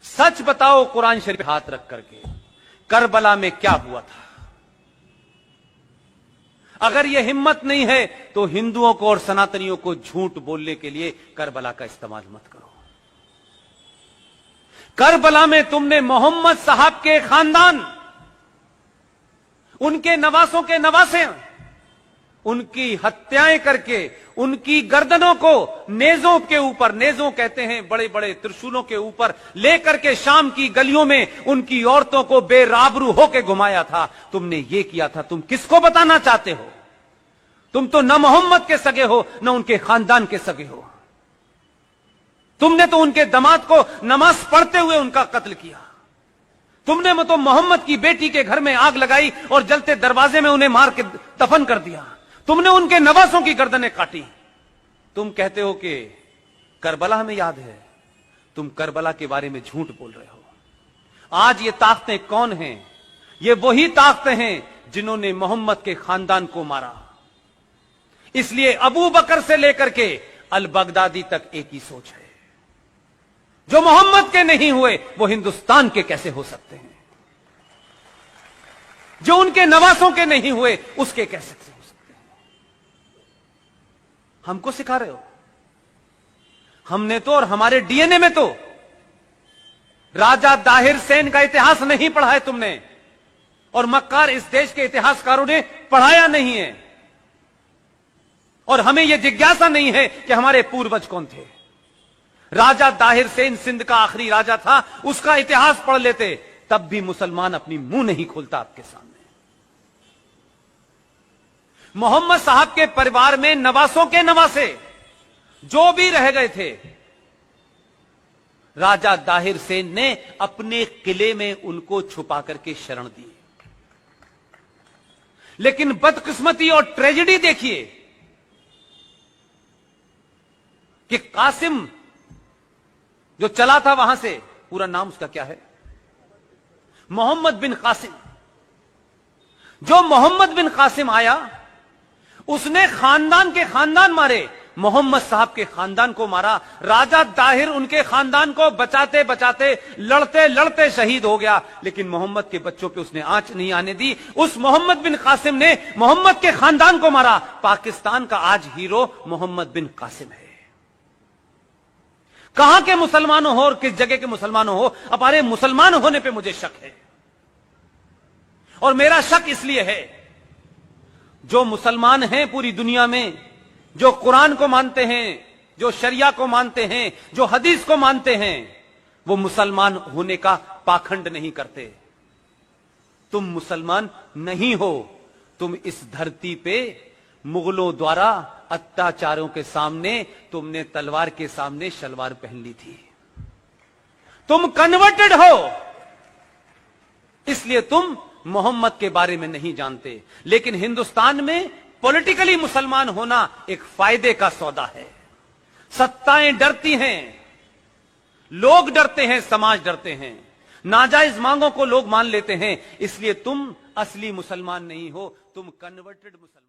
सच बताओ कुरान शरीफ हाथ रख करके, करबला में क्या हुआ था? अगर यह हिम्मत नहीं है तो हिंदुओं को और सनातनियों को झूठ बोलने के लिए करबला का इस्तेमाल मत करो। करबला में तुमने मोहम्मद साहब के खानदान, उनके नवासों के नवासे, उनकी हत्याएं करके उनकी गर्दनों को नेजों के ऊपर, नेजों कहते हैं बड़े बड़े त्रिशूलों के ऊपर लेकर के शाम की गलियों में उनकी औरतों को बेराबरू होकर घुमाया था। तुमने ये किया था। तुम किसको बताना चाहते हो? तुम तो न मोहम्मद के सगे हो न उनके खानदान के सगे हो। तुमने तो उनके दामाद को नमाज पढ़ते हुए उनका कत्ल किया। तुमने तो मोहम्मद की बेटी के घर में आग लगाई और जलते दरवाजे में उन्हें मार के दफन कर दिया। तुमने उनके नवासों की गर्दनें काटी। तुम कहते हो कि करबला हमें याद है। तुम करबला के बारे में झूठ बोल रहे हो। आज ये ताकतें कौन हैं? ये वही ताकतें हैं जिन्होंने मोहम्मद के खानदान को मारा। इसलिए अबू बकर से लेकर के अल बगदादी तक एक ही सोच है। जो मोहम्मद के नहीं हुए वो हिंदुस्तान के कैसे हो सकते हैं? जो उनके नवासों के नहीं हुए उसके कैसे हो सकते हैं? हमको सिखा रहे हो? हमने तो और हमारे डीएनए में तो राजा दाहिर सेन का इतिहास नहीं पढ़ा है तुमने, और मक्कार इस देश के इतिहासकारों ने पढ़ाया नहीं है। और हमें यह जिज्ञासा नहीं है कि हमारे पूर्वज कौन थे। राजा दाहिर सेन सिंध का आखिरी राजा था, उसका इतिहास पढ़ लेते, तब भी मुसलमान अपनी मुंह नहीं खोलता आपके सामने। मोहम्मद साहब के परिवार में नवासों के नवासे जो भी रह गए थे, राजा दाहिर सेन ने अपने किले में उनको छुपा करके शरण दी। लेकिन बदकिस्मती और ट्रेजेडी देखिए कि कासिम जो चला था वहां से, पूरा नाम उसका क्या है? मोहम्मद बिन कासिम। जो मोहम्मद बिन कासिम आया, उसने खानदान के खानदान मारे, मोहम्मद साहब के खानदान को मारा। राजा दाहिर उनके खानदान को बचाते बचाते, लड़ते लड़ते शहीद हो गया, लेकिन मोहम्मद के बच्चों पे उसने आंच नहीं आने दी। उस मोहम्मद बिन कासिम ने मोहम्मद के खानदान को मारा। पाकिस्तान का आज हीरो मोहम्मद बिन कासिम है। कहां के मुसलमानों हो और किस जगह के मुसलमानों हो, हमारे मुसलमान होने पे मुझे शक है। और मेरा शक इसलिए है, जो मुसलमान हैं पूरी दुनिया में, जो कुरान को मानते हैं, जो शरिया को मानते हैं, जो हदीस को मानते हैं, वो मुसलमान होने का पाखंड नहीं करते। तुम मुसलमान नहीं हो। तुम इस धरती पे मुगलों द्वारा अत्याचारों के सामने तुमने तलवार के सामने शलवार पहन ली थी। तुम कन्वर्टेड हो, इसलिए तुम मोहम्मद के बारे में नहीं जानते। लेकिन हिंदुस्तान में पॉलिटिकली मुसलमान होना एक फायदे का सौदा है। सत्ताएं डरती हैं, लोग डरते हैं, समाज डरते हैं, नाजायज मांगों को लोग मान लेते हैं। इसलिए तुम असली मुसलमान नहीं हो, तुम कन्वर्टेड मुसलमान।